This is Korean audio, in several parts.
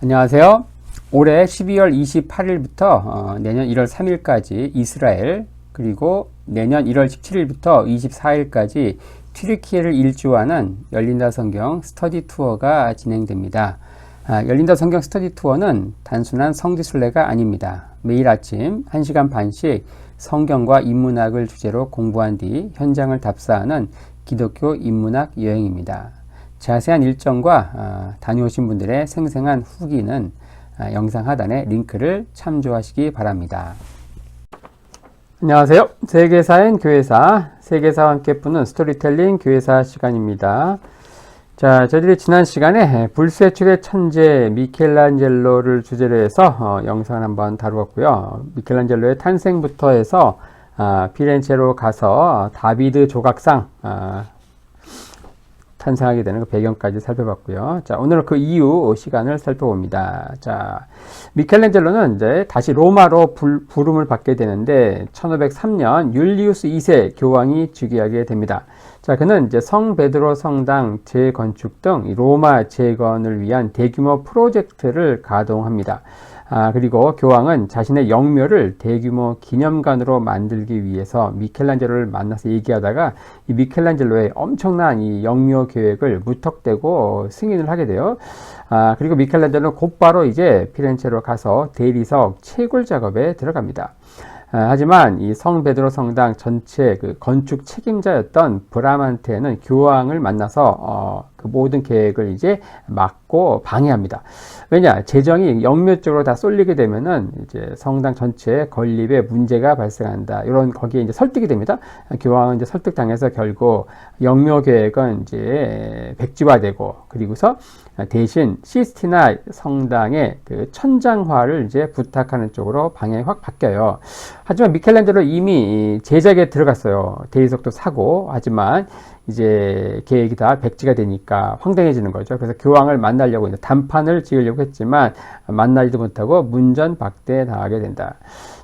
안녕하세요. 올해 12월 28일부터 내년 1월 3일까지 이스라엘, 그리고 내년 1월 17일부터 24일까지 튀르키예를 일주하는 열린다 성경 스터디 투어가 진행됩니다. 열린다 성경 스터디 투어는 단순한 성지순례가 아닙니다. 매일 아침 1시간 반씩 성경과 인문학을 주제로 공부한 뒤 현장을 답사하는 기독교 인문학 여행입니다. 자세한 일정과 다녀오신 분들의 생생한 후기는 영상 하단의 링크를 참조하시기 바랍니다. 안녕하세요. 세계사인 교회사, 세계사와 함께 푸는 스토리텔링 교회사 시간입니다. 자, 저희들이 지난 시간에 불세출의 천재 미켈란젤로를 주제로 해서 영상을 한번 다루었고요. 미켈란젤로의 탄생부터 해서 피렌체로 가서 다비드 조각상 탄생하게 되는 그 배경까지 살펴봤고요. 자, 오늘은 그 이후 시간을 살펴봅니다. 자, 미켈란젤로는 이제 다시 로마로 부름을 받게 되는데 1503년 율리우스 2세 교황이 즉위하게 됩니다. 자, 그는 이제 성 베드로 성당 재건축 등 로마 재건을 위한 대규모 프로젝트를 가동합니다. 그리고 교황은 자신의 영묘를 대규모 기념관으로 만들기 위해서 미켈란젤로를 만나서 얘기하다가 이 미켈란젤로의 엄청난 이 영묘 계획을 무턱대고 승인을 하게 돼요. 그리고 미켈란젤로는 곧바로 이제 피렌체로 가서 대리석 채굴 작업에 들어갑니다. 하지만 이 성 베드로 성당 전체 그 건축 책임자였던 브라만테는 교황을 만나서 그 모든 계획을 이제 막고 방해합니다. 왜냐? 재정이 영묘 쪽으로 다 쏠리게 되면은 이제 성당 전체에 건립에 문제가 발생한다. 이런 거기에 이제 설득이 됩니다. 교황은 이제 설득당해서 결국 영묘 계획은 이제 백지화되고, 그리고서 대신 시스티나 성당의 그 천장화를 이제 부탁하는 쪽으로 방향이 확 바뀌어요. 하지만 미켈란젤로 이미 제작에 들어갔어요. 대리석도 사고. 하지만 이제 계획이 다 백지가 되니까 황당해지는 거죠. 그래서 교황을 만나려고 이제 단판을 지으려고 했지만 만나지도 못하고 문전박대 당하게 된다.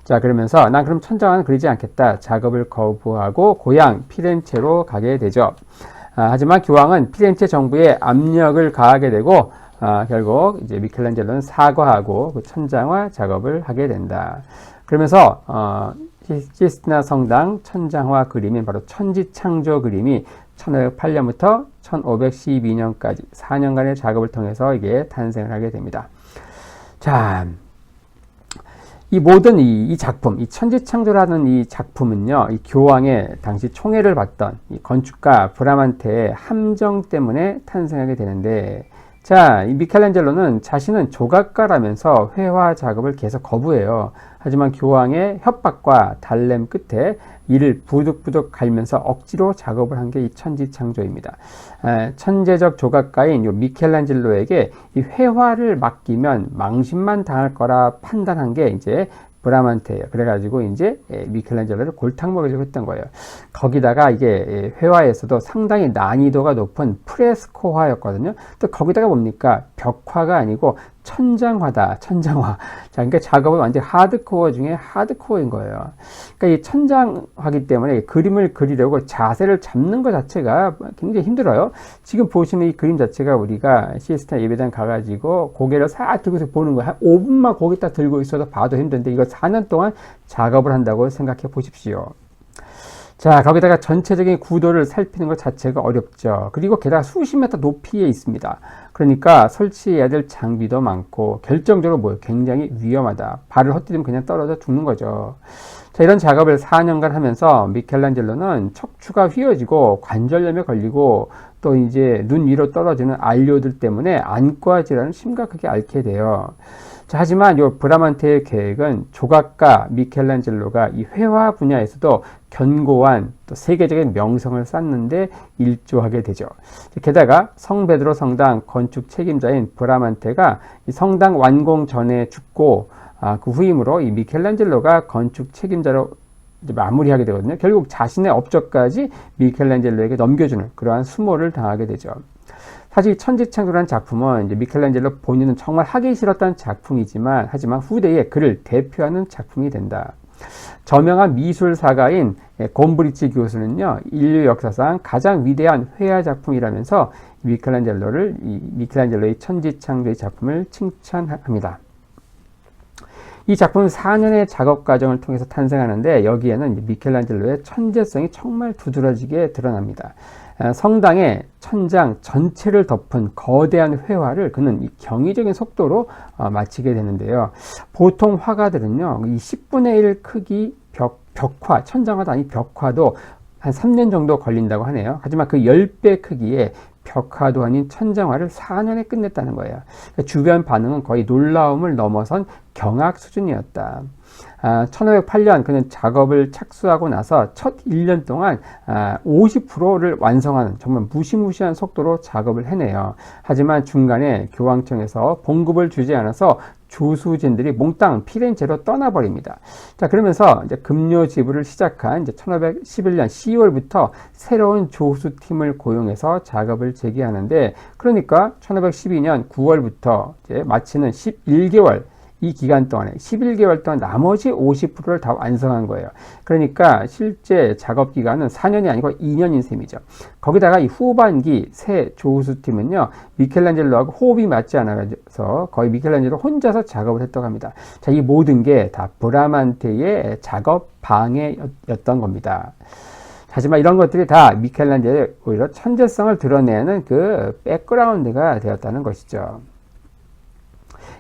자, 그러면서 난 그럼 천장은 그리지 않겠다. 작업을 거부하고 고향 피렌체로 가게 되죠. 하지만 교황은 피렌체 정부에 압력을 가하게 되고 결국 이제 미켈란젤로는 사과하고 그 천장화 작업을 하게 된다. 그러면서 시스티나 성당 천장화 그림인 바로 천지창조 그림이 1508년부터 1512년까지 4년간의 작업을 통해서 이게 탄생을 하게 됩니다. 자, 이 모든 이 작품, 이 천지창조라는 이 작품은요, 이 교황의 당시 총애를 받던 이 건축가 브라만테의 함정 때문에 탄생하게 되는데, 자, 이 미켈란젤로는 자신은 조각가라면서 회화 작업을 계속 거부해요. 하지만 교황의 협박과 달램 끝에 이를 부득부득 갈면서 억지로 작업을 한 게 이 천지창조입니다. 천재적 조각가인 요 미켈란젤로에게 이 회화를 맡기면 망신만 당할 거라 판단한 게 이제 브라만테예요. 그래가지고 이제 미켈란젤로를 골탕 먹이려고 했던 거예요. 거기다가 이게 회화에서도 상당히 난이도가 높은 프레스코화였거든요. 또 거기다가 뭡니까? 벽화가 아니고 천장화다. 천장화. 자, 그러니까 작업은 완전 하드코어 중에 하드코어인 거예요. 그러니까 이 천장화기 때문에 그림을 그리려고 자세를 잡는 것 자체가 굉장히 힘들어요. 지금 보시는 이 그림 자체가 우리가 시스템 예배당 가가지고 고개를 싹 들고서 보는 거예요. 한 5분만 고개 딱 들고 있어도 봐도 힘든데 이거 4년 동안 작업을 한다고 생각해 보십시오. 자, 거기다가 전체적인 구도를 살피는 것 자체가 어렵죠. 그리고 게다가 수십 미터 높이에 있습니다. 그러니까 설치해야 될 장비도 많고 결정적으로 뭐예요? 굉장히 위험하다. 발을 헛디디면 그냥 떨어져 죽는 거죠. 자, 이런 작업을 4년간 하면서 미켈란젤로는 척추가 휘어지고 관절염에 걸리고 또 이제 눈 위로 떨어지는 안료들 때문에 안과 질환을 심각하게 앓게 돼요. 자, 하지만 이 브라만테의 계획은 조각가 미켈란젤로가 이 회화 분야에서도 견고한 또 세계적인 명성을 쌓는데 일조하게 되죠. 게다가 성 베드로 성당 건축 책임자인 브라만테가 이 성당 완공 전에 죽고 그 후임으로 이 미켈란젤로가 건축 책임자로 이제 마무리하게 되거든요. 결국 자신의 업적까지 미켈란젤로에게 넘겨주는 그러한 수모를 당하게 되죠. 사실 천지창조라는 작품은 이제 미켈란젤로 본인은 정말 하기 싫었던 작품이지만 하지만 후대에 그를 대표하는 작품이 된다. 저명한 미술사가인 곰브리치 교수는요, 인류 역사상 가장 위대한 회화 작품이라면서 미켈란젤로의 천지창조의 작품을 칭찬합니다. 이 작품은 4년의 작업 과정을 통해서 탄생하는데 여기에는 미켈란젤로의 천재성이 정말 두드러지게 드러납니다. 성당의 천장 전체를 덮은 거대한 회화를 그는 이 경이적인 속도로 마치게 되는데요. 보통 화가들은요, 이 10분의 1 크기 벽화, 천장화도 아닌 벽화도 한 3년 정도 걸린다고 하네요. 하지만 그 10배 크기의 벽화도 아닌 천장화를 4년에 끝냈다는 거예요. 주변 반응은 거의 놀라움을 넘어선 경악 수준이었다. 1508년 그는 작업을 착수하고 나서 첫 1년 동안 50%를 완성하는 정말 무시무시한 속도로 작업을 해내요. 하지만 중간에 교황청에서 봉급을 주지 않아서 조수진들이 몽땅 피렌체로 떠나버립니다. 자, 그러면서 이제 급료 지불을 시작한 이제 1511년 10월부터 새로운 조수팀을 고용해서 작업을 재개하는데, 그러니까 1512년 9월부터 이제 마치는 11개월, 이 기간 동안에 11개월 동안 나머지 50%를 다 완성한 거예요. 그러니까 실제 작업 기간은 4년이 아니고 2년인 셈이죠. 거기다가 이 후반기 새 조수팀은요, 미켈란젤로하고 호흡이 맞지 않아서 거의 미켈란젤로 혼자서 작업을 했다고 합니다. 자, 이 모든 게 다 브라만테의 작업 방해였던 겁니다. 하지만 이런 것들이 다 미켈란젤로의 오히려 천재성을 드러내는 그 백그라운드가 되었다는 것이죠.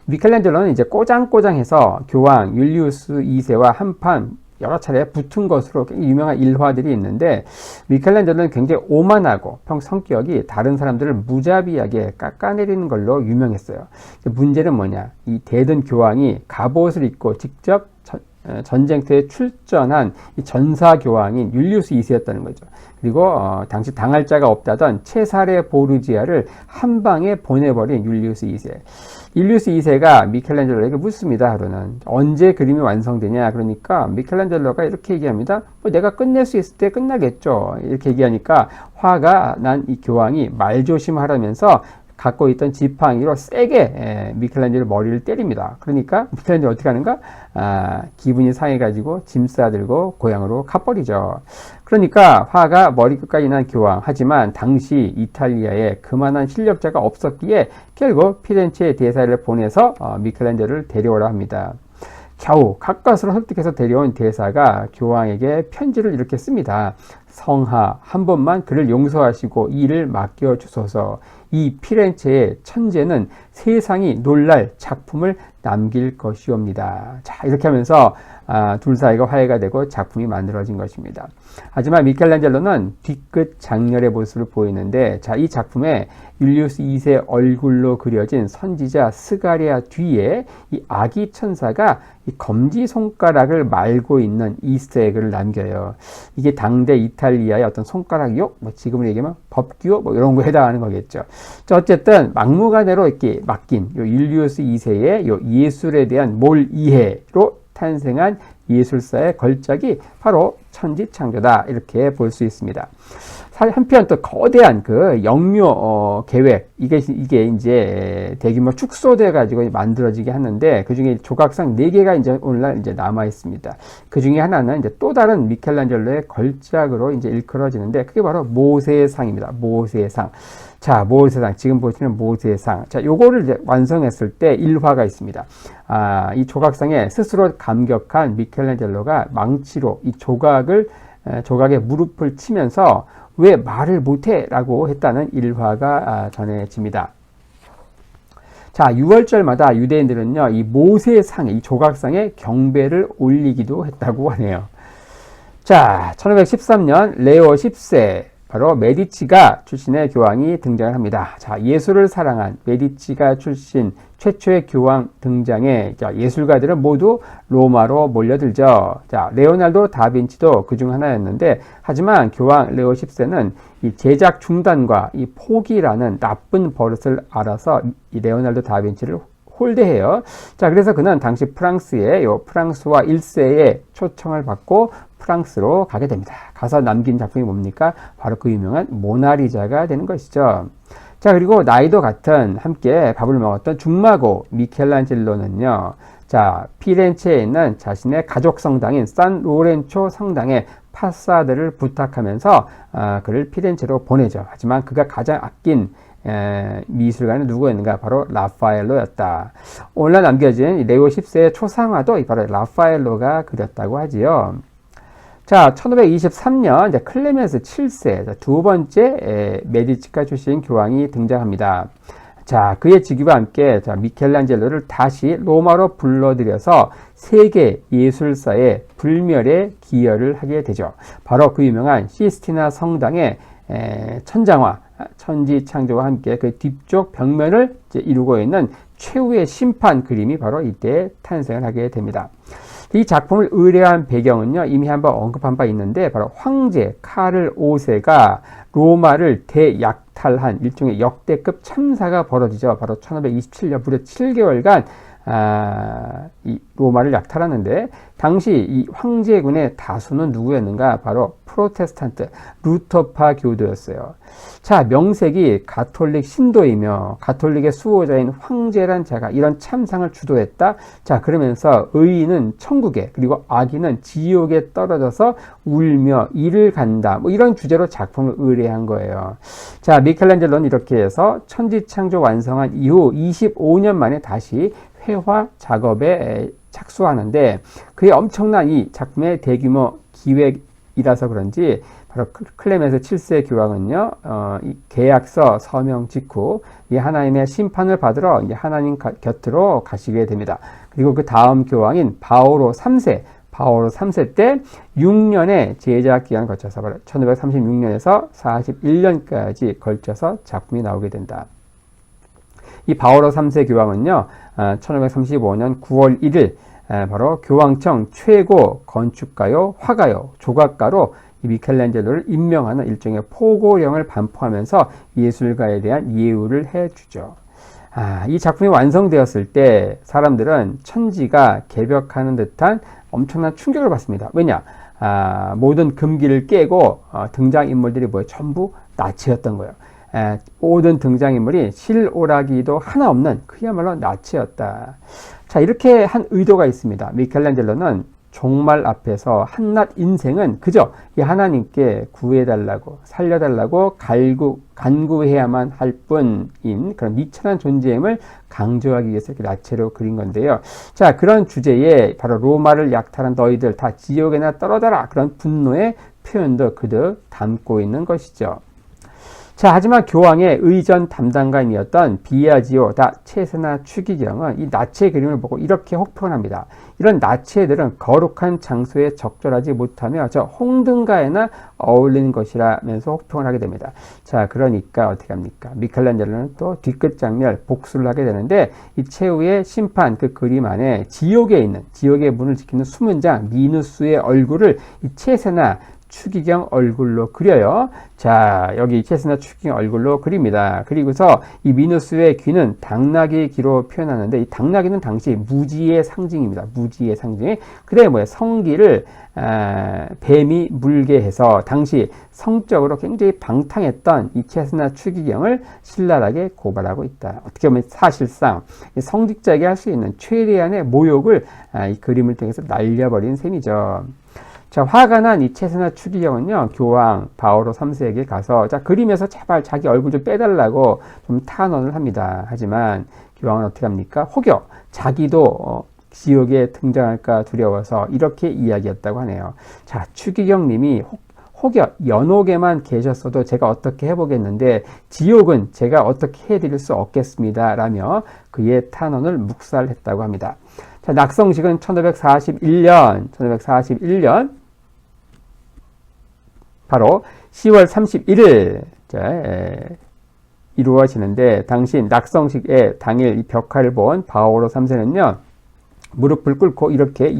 미켈란젤로는 이제 꼬장꼬장해서 교황 율리우스 2세와 한판 여러 차례 붙은 것으로 유명한 일화들이 있는데, 미켈란젤로는 굉장히 오만하고 성격이 다른 사람들을 무자비하게 깎아내리는 걸로 유명했어요. 문제는 뭐냐, 이 대든 교황이 갑옷을 입고 직접 전쟁터에 출전한 이 전사교황인 율리우스 2세였다는 거죠. 그리고 당시 당할 자가 없다던 체사레 보르지아를 한 방에 보내버린 율리우스 2세. 율리우스 2세가 미켈란젤로에게 묻습니다. 하루는 언제 그림이 완성되냐. 그러니까 미켈란젤로가 이렇게 얘기합니다. 내가 끝낼 수 있을 때 끝나겠죠. 이렇게 얘기하니까 화가 난 이 교황이 말조심하라면서 갖고 있던 지팡이로 세게 미켈란젤로 머리를 때립니다. 그러니까 미켈란젤로 어떻게 하는가? 기분이 상해가지고 짐 싸들고 고향으로 가버리죠. 그러니까 화가 머리끝까지 난 교황. 하지만 당시 이탈리아에 그만한 실력자가 없었기에 결국 피렌체 대사를 보내서 미켈란젤로를 데려오라 합니다. 겨우 가까스로 설득해서 데려온 대사가 교황에게 편지를 이렇게 씁니다. 성하, 한 번만 그를 용서하시고 일을 맡겨주소서. 이 피렌체의 천재는 세상이 놀랄 작품을 남길 것이옵니다. 자, 이렇게 하면서 둘 사이가 화해가 되고 작품이 만들어진 것입니다. 하지만 미켈란젤로는 뒤끝 장렬의 모습을 보이는데, 자, 이 작품에 율리우스 2세 얼굴로 그려진 선지자 스가리아 뒤에 이 아기 천사가 이 검지 손가락을 말고 있는 이스터에그를 남겨요. 이게 당대 이탈리아의 어떤 손가락요, 지금으로 얘기하면 법규요, 이런 거에 해당하는 거겠죠. 자, 어쨌든 막무가내로 이렇게 맡긴 요 율리우스 2세의 요 예술에 대한 몰 이해로 탄생한 예술사의 걸작이 바로 천지창조다, 이렇게 볼 수 있습니다. 한편 또 거대한 그 영묘 계획, 이게 이제 대규모 축소돼 가지고 만들어지게 하는데, 그 중에 조각상 4개가 이제 오늘날 이제 남아 있습니다. 그 중에 하나는 이제 또 다른 미켈란젤로의 걸작으로 이제 일컬어지는데, 그게 바로 모세상입니다. 모세상. 자, 모세상. 지금 보시는 모세상. 자, 요거를 이제 완성했을 때 일화가 있습니다. 이 조각상에 스스로 감격한 미켈란젤로가 망치로 이 조각에 무릎을 치면서 왜 말을 못해? 라고 했다는 일화가 전해집니다. 자, 6월절마다 유대인들은요, 이 모세상에, 이 조각상에 경배를 올리기도 했다고 하네요. 자, 1513년 레오 10세, 바로 메디치가 출신의 교황이 등장을 합니다. 자, 예술을 사랑한 메디치가 출신 최초의 교황 등장에 예술가들은 모두 로마로 몰려들죠. 자, 레오날도 다빈치도 그중 하나였는데, 하지만 교황 레오 10세는 이 제작 중단과 이 포기라는 나쁜 버릇을 알아서 이 레오날도 다빈치를 홀대해요. 자, 그래서 그는 당시 프랑스의 프랑스와 1세의 초청을 받고 프랑스로 가게 됩니다. 가서 남긴 작품이 뭡니까? 바로 그 유명한 모나리자가 되는 것이죠. 자, 그리고 나이도 같은 함께 밥을 먹었던 중마고 미켈란젤로는요, 자, 피렌체에 있는 자신의 가족 성당인 산 로렌초 성당에 파사드를 부탁하면서 그를 피렌체로 보내죠. 하지만 그가 가장 아낀 미술가는 누구였는가? 바로 라파엘로였다. 오늘날 남겨진 레오 10세의 초상화도 바로 라파엘로가 그렸다고 하지요. 자, 1523년 이제 클레멘스 7세 두 번째 메디치가 출신 교황이 등장합니다. 자, 그의 즉위와 함께 미켈란젤로를 다시 로마로 불러들여서 세계 예술사의 불멸에 기여를 하게 되죠. 바로 그 유명한 시스티나 성당의 천장화, 천지창조와 함께 그 뒤쪽 벽면을 이루고 있는 최후의 심판 그림이 바로 이때 탄생을 하게 됩니다. 이 작품을 의뢰한 배경은요, 이미 한번 언급한 바 있는데, 바로 황제 카를 5세가 로마를 대약탈한 일종의 역대급 참사가 벌어지죠. 바로 1527년 무려 7개월간 이 로마를 약탈하는데, 당시 이 황제군의 다수는 누구였는가? 바로 프로테스탄트 루터파 교도였어요. 자, 명색이 가톨릭 신도이며 가톨릭의 수호자인 황제란 자가 이런 참상을 주도했다. 자, 그러면서 의인은 천국에 그리고 악인은 지옥에 떨어져서 울며 이를 간다. 뭐 이런 주제로 작품을 의뢰한 거예요. 자, 미켈란젤로는 이렇게 해서 천지창조 완성한 이후 25년 만에 다시 회화 작업에 착수하는데, 그의 엄청난 이 작품의 대규모 기획이라서 그런지 바로 클레멘스 7세 교황은요, 이 계약서 서명 직후 이 하나님의 심판을 받으러 이제 하나님 곁으로 가시게 됩니다. 그리고 그 다음 교황인 바오로 3세 때 6년의 제작 기간을 거쳐서 1536년에서 41년까지 걸쳐서 작품이 나오게 된다. 이 바오로 3세 교황은요, 1535년 9월 1일 바로 교황청 최고 건축가요, 화가요, 조각가로 이 미켈란젤로를 임명하는 일종의 포고령을 반포하면서 예술가에 대한 예우를 해주죠. 이 작품이 완성되었을 때 사람들은 천지가 개벽하는 듯한 엄청난 충격을 받습니다. 왜냐? 모든 금기를 깨고 등장인물들이 뭐예요? 전부 나치였던 거예요. 모든 등장인물이 실오라기도 하나 없는 그야말로 나치였다. 자, 이렇게 한 의도가 있습니다. 미켈란젤로는 종말 앞에서 한낱 인생은 그저 이 하나님께 구해달라고, 살려달라고 간구해야만 할 뿐인 그런 미천한 존재임을 강조하기 위해서 이렇게 나체로 그린 건데요. 자, 그런 주제에 바로 로마를 약탈한 너희들 다 지옥에나 떨어져라, 그런 분노의 표현도 그득 담고 있는 것이죠. 자, 하지만 교황의 의전 담당관이었던 비아지오 다 체세나 추기경은 이 나치의 그림을 보고 이렇게 혹평을 합니다. 이런 나치애들은 거룩한 장소에 적절하지 못하며 저 홍등가에나 어울리는 것이라면서 혹평을 하게 됩니다. 자, 그러니까 어떻게 합니까? 미켈란젤로는 또 뒤끝 장면 복수를 하게 되는데, 이 최후의 심판 그 그림 안에 지옥의 문을 지키는 수문장 미누스의 얼굴을 이 체세나 추기경 얼굴로 그려요. 자, 여기 체스나 추기경 얼굴로 그립니다. 그리고서 이 미누스의 귀는 당나귀의 귀로 표현하는데, 이 당나귀는 당시 무지의 상징입니다. 무지의 상징. 그다음에 뭐야? 성기를 뱀이 물게 해서 당시 성적으로 굉장히 방탕했던 이 체스나 추기경을 신랄하게 고발하고 있다. 어떻게 보면 사실상 성직자에게 할 수 있는 최대한의 모욕을 이 그림을 통해서 날려버린 셈이죠. 자, 화가 난 이 체스나 추기경은요, 교황 바오로 3세에게 가서 자, 그림에서 제발 자기 얼굴 좀 빼달라고 좀 탄원을 합니다. 하지만 교황은 어떻게 합니까? 혹여 자기도 지옥에 등장할까 두려워서 이렇게 이야기했다고 하네요. 자, 추기경 님이 혹여 연옥에만 계셨어도 제가 어떻게 해보겠는데 지옥은 제가 어떻게 해드릴 수 없겠습니다. 라며 그의 탄원을 묵살했다고 합니다. 자, 낙성식은 1541년 바로 10월 31일 이루어지는데, 당시 낙성식의 당일 이 벽화를 본 바오로 3세는요, 무릎을 꿇고 이렇게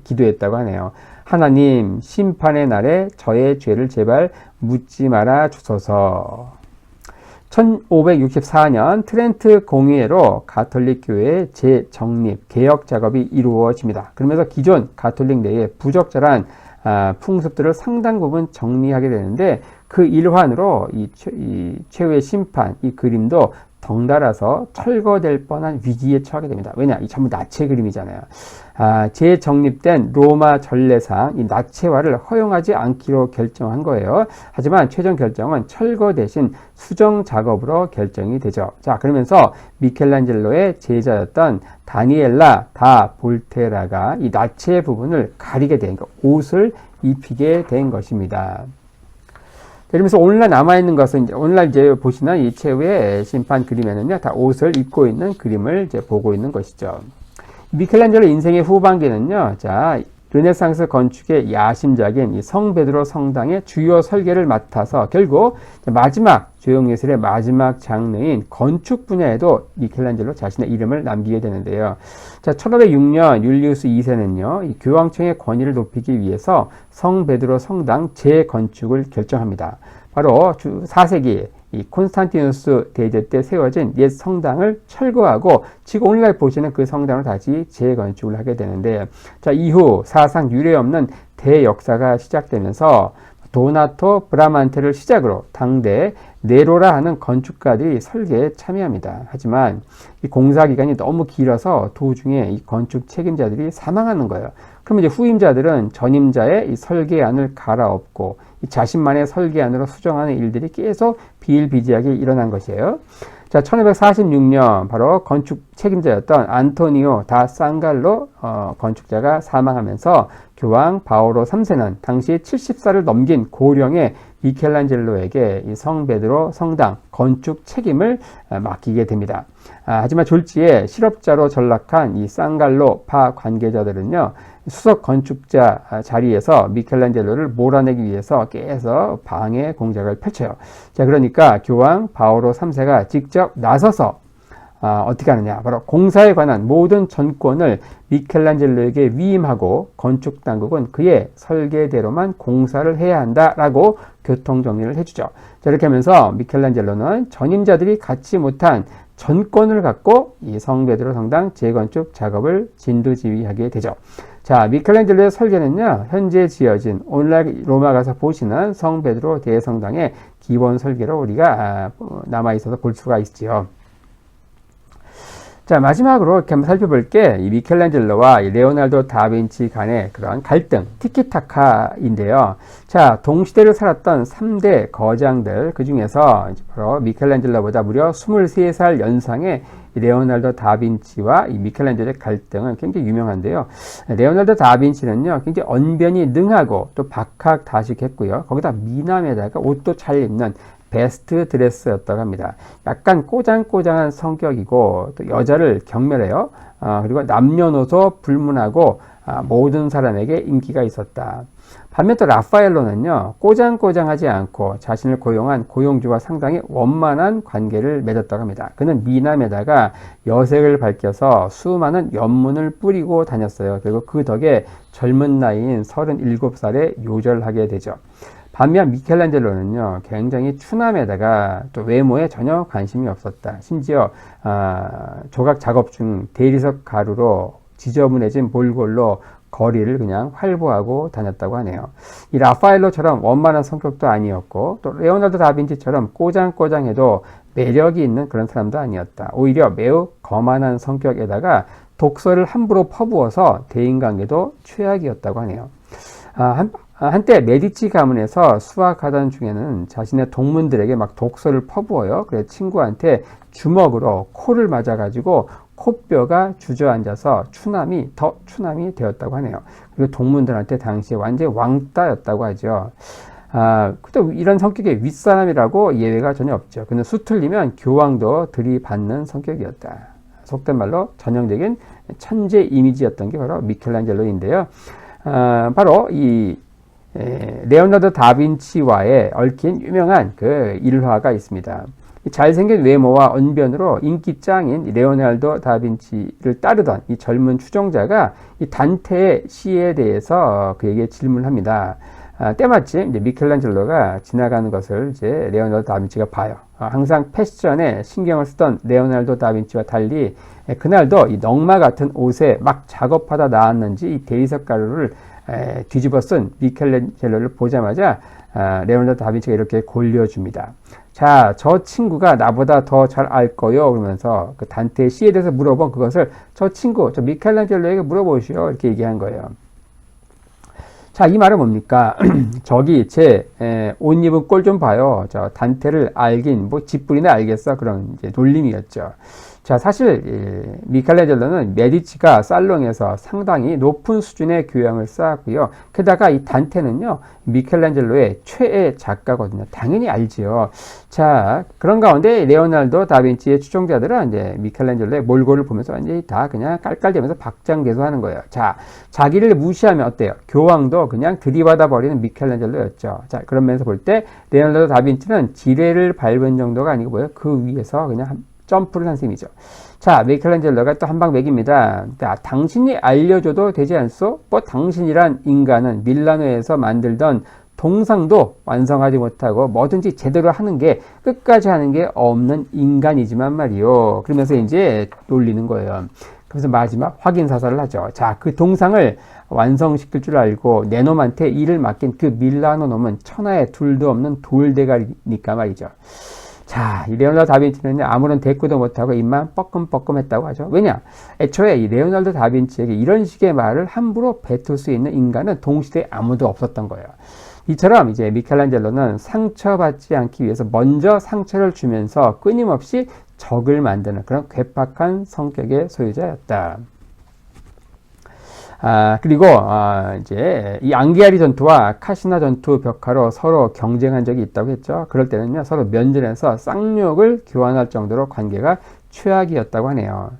기도했다고 하네요. 하나님, 심판의 날에 저의 죄를 제발 묻지 말아 주소서. 1564년 트렌트 공의회로 가톨릭 교회의 재정립, 개혁 작업이 이루어집니다. 그러면서 기존 가톨릭 내에 부적절한 풍습들을 상당 부분 정리하게 되는데, 그 일환으로 이 최후의 심판, 이 그림도 덩달아서 철거될 뻔한 위기에 처하게 됩니다. 왜냐? 이 전부 나체 그림이잖아요. 재정립된 로마 전례상 이 나체화를 허용하지 않기로 결정한 거예요. 하지만 최종 결정은 철거 대신 수정 작업으로 결정이 되죠. 자, 그러면서 미켈란젤로의 제자였던 다니엘라 다 볼테라가 이 나체 부분을 가리게 된 거, 옷을 입히게 된 것입니다. 그러면서 오늘날 남아있는 것은, 오늘날 이제 보시는 이 최후의 심판 그림에는요, 다 옷을 입고 있는 그림을 이제 보고 있는 것이죠. 미켈란젤로 인생의 후반기는요, 자, 르네상스 건축의 야심작인 이 성베드로 성당의 주요 설계를 맡아서 결국 마지막, 조형예술의 마지막 장르인 건축 분야에도 미켈란젤로 자신의 이름을 남기게 되는데요. 자, 1506년 율리우스 2세는요, 이 교황청의 권위를 높이기 위해서 성베드로 성당 재건축을 결정합니다. 바로 4세기 이 콘스탄티누스 대제 때 세워진 옛 성당을 철거하고 지금 오늘날 보시는 그 성당을 다시 재건축을 하게 되는데, 자, 이후 사상 유례 없는 대역사가 시작되면서 도나토 브라만테를 시작으로 당대 네로라 하는 건축가들이 설계에 참여합니다. 하지만 이 공사 기간이 너무 길어서 도중에 이 건축 책임자들이 사망하는 거예요. 그러면 이제 후임자들은 전임자의 이 설계안을 갈아엎고 이 자신만의 설계안으로 수정하는 일들이 계속 비일비재하게 일어난 것이에요. 자, 1546년 바로 건축 책임자였던 안토니오 다 상갈로 건축자가 사망하면서 교황 바오로 3세는 당시 70살을 넘긴 고령의 미켈란젤로에게 이 성베드로 성당 건축 책임을 맡기게 됩니다. 하지만 졸지에 실업자로 전락한 이 상갈로 파 관계자들은요, 수석 건축자 자리에서 미켈란젤로를 몰아내기 위해서 계속 방해 공작을 펼쳐요. 자, 그러니까 교황 바오로 3세가 직접 나서서 어떻게 하느냐, 바로 공사에 관한 모든 전권을 미켈란젤로에게 위임하고 건축 당국은 그의 설계대로만 공사를 해야 한다라고 교통정리를 해주죠. 자, 이렇게 하면서 미켈란젤로는 전임자들이 갖지 못한 전권을 갖고 이 성베드로 성당 재건축 작업을 진두지휘하게 되죠. 자, 미켈란젤로의 설계는요, 현재 지어진 오늘날 로마 가서 보시는 성베드로 대성당의 기본 설계로 우리가 남아있어서 볼 수가 있지요. 자, 마지막으로 이렇게 한번 살펴볼 게 이 미켈란젤로와 이 레오나르도 다빈치 간의 그런 갈등, 티키타카인데요. 자, 동시대를 살았던 3대 거장들, 그 중에서 바로 미켈란젤로보다 무려 23살 연상의 레오나르도 다빈치와 이 미켈란젤로의 갈등은 굉장히 유명한데요. 레오나르도 다빈치는요, 굉장히 언변이 능하고 또 박학다식했고요. 거기다 미남에다가 옷도 잘 입는 베스트 드레스였다고 합니다. 약간 꼬장꼬장한 성격이고 또 여자를 경멸해요. 그리고 남녀노소 불문하고 모든 사람에게 인기가 있었다. 반면 또 라파엘로는요, 꼬장꼬장하지 않고 자신을 고용한 고용주와 상당히 원만한 관계를 맺었다고 합니다. 그는 미남에다가 여색을 밝혀서 수많은 연문을 뿌리고 다녔어요. 그리고 그 덕에 젊은 나이인 37살에 요절하게 되죠. 반면 미켈란젤로는요, 굉장히 추남에다가 또 외모에 전혀 관심이 없었다. 심지어 조각 작업 중 대리석 가루로 지저분해진 몰골로 거리를 그냥 활보하고 다녔다고 하네요. 이 라파엘로처럼 원만한 성격도 아니었고 또 레오나르도 다빈치처럼 꼬장꼬장해도 매력이 있는 그런 사람도 아니었다. 오히려 매우 거만한 성격에다가 독서를 함부로 퍼부어서 대인관계도 최악이었다고 하네요. 한때 메디치 가문에서 수학하던 중에는 자신의 동문들에게 막 독서를 퍼부어요. 그래서 친구한테 주먹으로 코를 맞아가지고 코뼈가 주저앉아서 추남이 되었다고 하네요. 그리고 동문들한테 당시에 완전히 왕따였다고 하죠. 또 이런 성격의 윗사람이라고 예외가 전혀 없죠. 그는 수틀리면 교황도 들이받는 성격이었다. 속된 말로 전형적인 천재 이미지였던 게 바로 미켈란젤로인데요. 바로 이 레오나르도 다빈치와의 얽힌 유명한 그 일화가 있습니다. 잘생긴 외모와 언변으로 인기 짱인 레오나르도 다빈치를 따르던 이 젊은 추종자가 이 단테의 시에 대해서 그에게 질문합니다. 때마침 이제 미켈란젤로가 지나가는 것을 이제 레오나르도 다빈치가 봐요. 항상 패션에 신경을 쓰던 레오나르도 다빈치와 달리 그날도 이 넝마 같은 옷에 막 작업하다 나왔는지 이 대리석 가루를 뒤집어 쓴 미켈란젤로를 보자마자 레오나르도 다빈치가 이렇게 골려줍니다. 자, 저 친구가 나보다 더 잘 알 거요. 그러면서 그 단테의 시에 대해서 물어본 그것을 저 친구, 저 미켈란젤로에게 물어보시오. 이렇게 얘기한 거예요. 자, 이 말은 뭡니까? 저기 제 옷 입은 꼴 좀 봐요. 저 단테를 알긴 뭐 집불이나 알겠어. 그런 이제 놀림이었죠. 자, 사실 미켈란젤로는 메디치가 살롱에서 상당히 높은 수준의 교양을 쌓았고요. 게다가 이 단테는요, 미켈란젤로의 최애 작가거든요. 당연히 알지요. 자, 그런 가운데 레오나르도 다빈치의 추종자들은 이제 미켈란젤로의 몰골을 보면서 이제 다 그냥 깔깔대면서 박장대소하는 거예요. 자, 자기를 무시하면 어때요? 교황도 그냥 들이받아 버리는 미켈란젤로였죠. 자, 그런 면에서 볼 때 레오나르도 다빈치는 지뢰를 밟은 정도가 아니고 뭐예요? 그 위에서 그냥 점프를 한 셈이죠. 자, 미켈란젤로가 또 한 방 맥입니다. 자, 당신이 알려줘도 되지 않소? 뭐 당신이란 인간은 밀라노에서 만들던 동상도 완성하지 못하고 뭐든지 제대로 하는 게 끝까지 하는 게 없는 인간이지만 말이요. 그러면서 이제 놀리는 거예요. 그래서 마지막 확인 사살을 하죠. 자, 그 동상을 완성시킬 줄 알고 내 놈한테 일을 맡긴 그 밀라노 놈은 천하에 둘도 없는 돌대가리니까 말이죠. 자, 이 레오나르도 다빈치는 아무런 대꾸도 못하고 입만 뻐끔뻐끔했다고 하죠. 왜냐? 애초에 이 레오나르도 다빈치에게 이런 식의 말을 함부로 뱉을 수 있는 인간은 동시대에 아무도 없었던 거예요. 이처럼 이제 미켈란젤로는 상처받지 않기 위해서 먼저 상처를 주면서 끊임없이 적을 만드는 그런 괴팍한 성격의 소유자였다. 그리고 이제 이 앙게아리 전투와 카시나 전투 벽화로 서로 경쟁한 적이 있다고 했죠. 그럴 때는요, 서로 면전에서 쌍욕을 교환할 정도로 관계가 최악이었다고 하네요.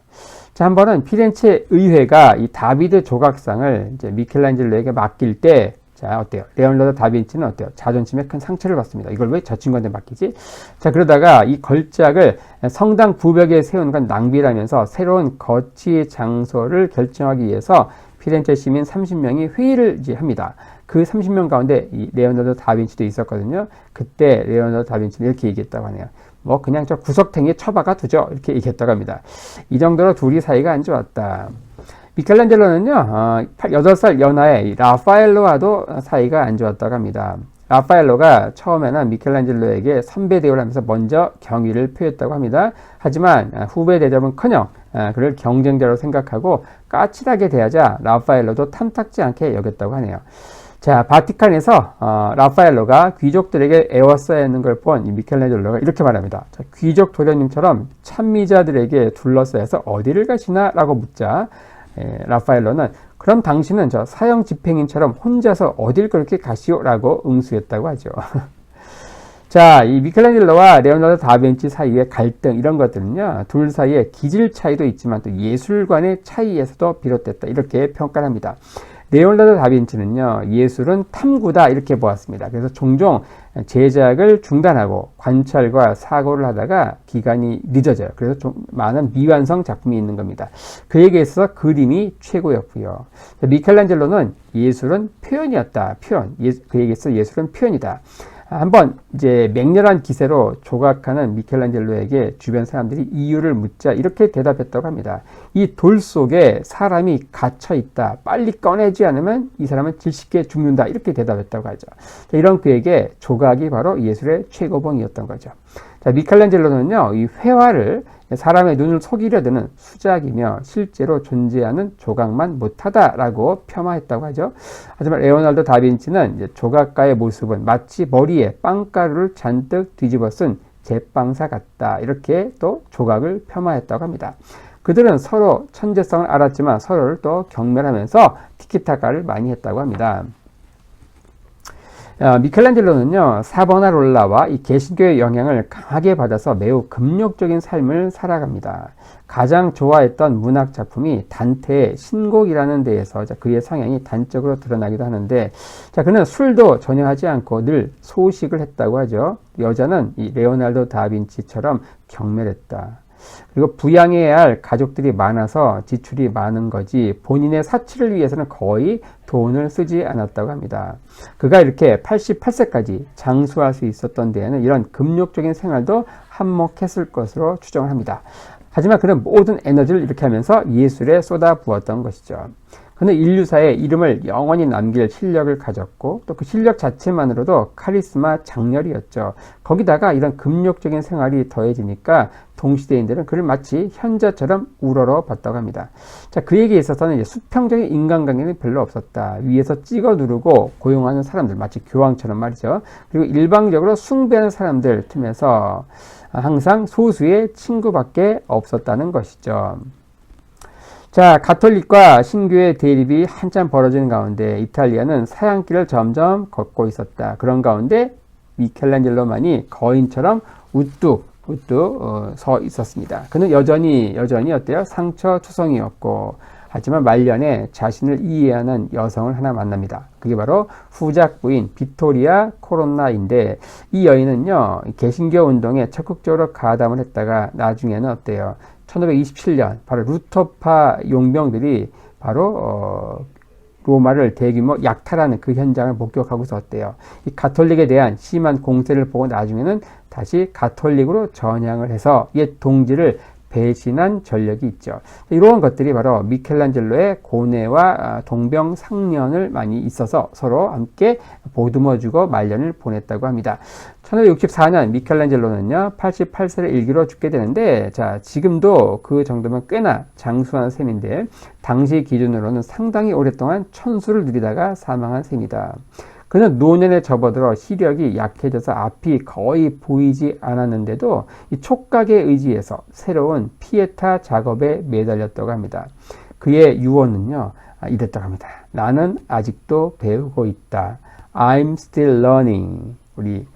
자, 한 번은 피렌체 의회가 이 다비드 조각상을 이제 미켈란젤로에게 맡길 때, 자, 어때요? 레오나르도 다빈치는 어때요? 자존심에 큰 상처를 받습니다. 이걸 왜 저 친구한테 맡기지? 자, 그러다가 이 걸작을 성당 부벽에 세운 건 낭비라면서 새로운 거치 장소를 결정하기 위해서 피렌체 시민 30명이 회의를 이제 합니다. 그 30명 가운데 이 레오나르도 다빈치도 있었거든요. 그때 레오나르도 다빈치는 이렇게 얘기했다고 하네요. 뭐 그냥 저 구석탱이에 처박아 두죠. 이렇게 얘기했다고 합니다. 이 정도로 둘이 사이가 안 좋았다. 미켈란젤로는요, 8살 연하의 라파엘로와도 사이가 안 좋았다고 합니다. 라파엘로가 처음에는 미켈란젤로에게 선배 대우를 하면서 먼저 경의를 표했다고 합니다. 하지만 후배 대접은커녕 그를 경쟁자로 생각하고 까칠하게 대하자 라파엘로도 탐탁지 않게 여겼다고 하네요. 자, 바티칸에서 라파엘로가 귀족들에게 애워싸야 하는 걸 본 미켈란젤로가 이렇게 말합니다. 자, 귀족 도련님처럼 찬미자들에게 둘러싸여서 어디를 가시나? 라고 묻자 라파엘로는 그럼 당신은 저 사형 집행인처럼 혼자서 어딜 그렇게 가시오? 라고 응수했다고 하죠. 자, 이 미켈란젤로와 레오나르도 다빈치 사이의 갈등 이런 것들은요, 둘 사이의 기질 차이도 있지만 또 예술관의 차이에서도 비롯됐다 이렇게 평가를 합니다. 레오나르도 다빈치는요, 예술은 탐구다 이렇게 보았습니다. 그래서 종종 제작을 중단하고 관찰과 사고를 하다가 기간이 늦어져요. 그래서 좀 많은 미완성 작품이 있는 겁니다. 그에게 있어서 그림이 최고였고요. 미켈란젤로는 예술은 표현이었다. 표현. 그에게 있어서 예술은 표현이다. 한번 이제 맹렬한 기세로 조각하는 미켈란젤로에게 주변 사람들이 이유를 묻자 이렇게 대답했다고 합니다. 이 돌 속에 사람이 갇혀 있다. 빨리 꺼내지 않으면 이 사람은 질식해 죽는다. 이렇게 대답했다고 하죠. 자, 이런 그에게 조각이 바로 예술의 최고봉이었던 거죠. 자, 미켈란젤로는요, 이 회화를 사람의 눈을 속이려 드는 수작이며 실제로 존재하는 조각만 못하다라고 폄하했다고 하죠. 하지만 레오나르도 다빈치는 이제 조각가의 모습은 마치 머리에 빵가루를 잔뜩 뒤집어 쓴 제빵사 같다. 이렇게 또 조각을 폄하했다고 합니다. 그들은 서로 천재성을 알았지만 서로를 또 경멸하면서 티키타카를 많이 했다고 합니다. 미켈란젤로는요, 사보나롤라와 이 개신교의 영향을 강하게 받아서 매우 금욕적인 삶을 살아갑니다. 가장 좋아했던 문학 작품이 단테의 신곡이라는 데에서 그의 성향이 단적으로 드러나기도 하는데, 자, 그는 술도 전혀 하지 않고 늘 소식을 했다고 하죠. 여자는 이 레오나르도 다빈치처럼 경멸했다. 그리고 부양해야 할 가족들이 많아서 지출이 많은 거지 본인의 사치를 위해서는 거의 돈을 쓰지 않았다고 합니다. 그가 이렇게 88세까지 장수할 수 있었던 데에는 이런 금욕적인 생활도 한몫했을 것으로 추정을 합니다. 하지만 그는 모든 에너지를 이렇게 하면서 예술에 쏟아부었던 것이죠. 그는 인류사에 이름을 영원히 남길 실력을 가졌고 또 그 실력 자체만으로도 카리스마 장렬이었죠. 거기다가 이런 금욕적인 생활이 더해지니까 동시대인들은 그를 마치 현자처럼 우러러 봤다고 합니다. 자, 그에게 있어서는 이제 수평적인 인간관계는 별로 없었다. 위에서 찍어 누르고 고용하는 사람들, 마치 교황처럼 말이죠. 그리고 일방적으로 숭배하는 사람들 틈에서 항상 소수의 친구밖에 없었다는 것이죠. 자, 가톨릭과 신교의 대립이 한참 벌어지는 가운데 이탈리아는 사양길을 점점 걷고 있었다. 그런 가운데 미켈란젤로만이 거인처럼 우뚝 서 있었습니다. 그는 여전히 어때요? 상처투성이었고, 하지만 말년에 자신을 이해하는 여성을 하나 만납니다. 그게 바로 후작 부인 비토리아 코로나인데, 이 여인은요, 개신교 운동에 적극적으로 가담을 했다가 나중에는 어때요? 1527년 바로 루터파 용병들이 바로 로마를 대규모 약탈하는 그 현장을 목격하고서 어때요? 이 가톨릭에 대한 심한 공세를 보고 나중에는 다시 가톨릭으로 전향을 해서 옛 동지를 배신한 전력이 있죠. 이러한 것들이 바로 미켈란젤로의 고뇌와 동병상련을 많이 있어서 서로 함께 보듬어주고 말년을 보냈다고 합니다. 1564년 미켈란젤로는요 88세를 일기로 죽게 되는데, 자, 지금도 그 정도면 꽤나 장수한 셈인데 당시 기준으로는 상당히 오랫동안 천수를 누리다가 사망한 셈이다. 그는 노년에 접어들어 시력이 약해져서 앞이 거의 보이지 않았는데도 이 촉각의 의지에서 새로운 피에타 작업에 매달렸다고 합니다. 그의 유언은요 이랬다고 합니다. 나는 아직도 배우고 있다. I'm still learning. 우리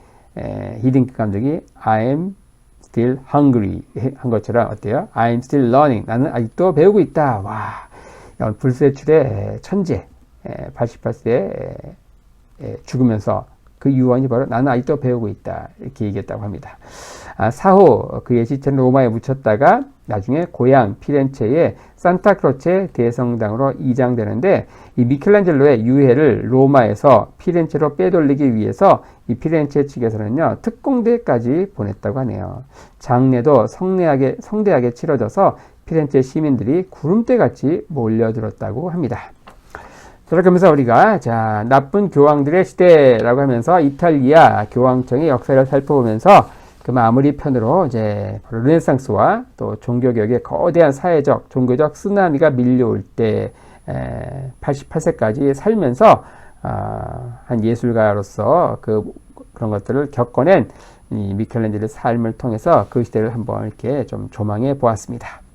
히딩크 감독이 I'm still hungry 한 것처럼 어때요? I'm still learning. 나는 아직도 배우고 있다. 와, 불세출의 천재, 88세에 죽으면서 그 유언이 바로 나는 아직도 배우고 있다, 이렇게 얘기했다고 합니다. 사후 그의 시체는 로마에 묻혔다가 나중에 고향 피렌체의 산타크로체 대성당으로 이장되는데, 이 미켈란젤로의 유해를 로마에서 피렌체로 빼돌리기 위해서 이 피렌체 측에서는요 특공대까지 보냈다고 하네요. 장례도 성대하게 치러져서 피렌체 시민들이 구름대같이 몰려들었다고 합니다. 그렇게 하면서 우리가 나쁜 교황들의 시대라고 하면서 이탈리아 교황청의 역사를 살펴보면서 그 마무리 편으로 이제 바로 르네상스와 또 종교개혁의 거대한 사회적, 종교적 쓰나미가 밀려올 때 88세까지 살면서 한 예술가로서 그런 것들을 겪어낸 이 미켈란젤로의 삶을 통해서 그 시대를 한번 이렇게 좀 조망해 보았습니다.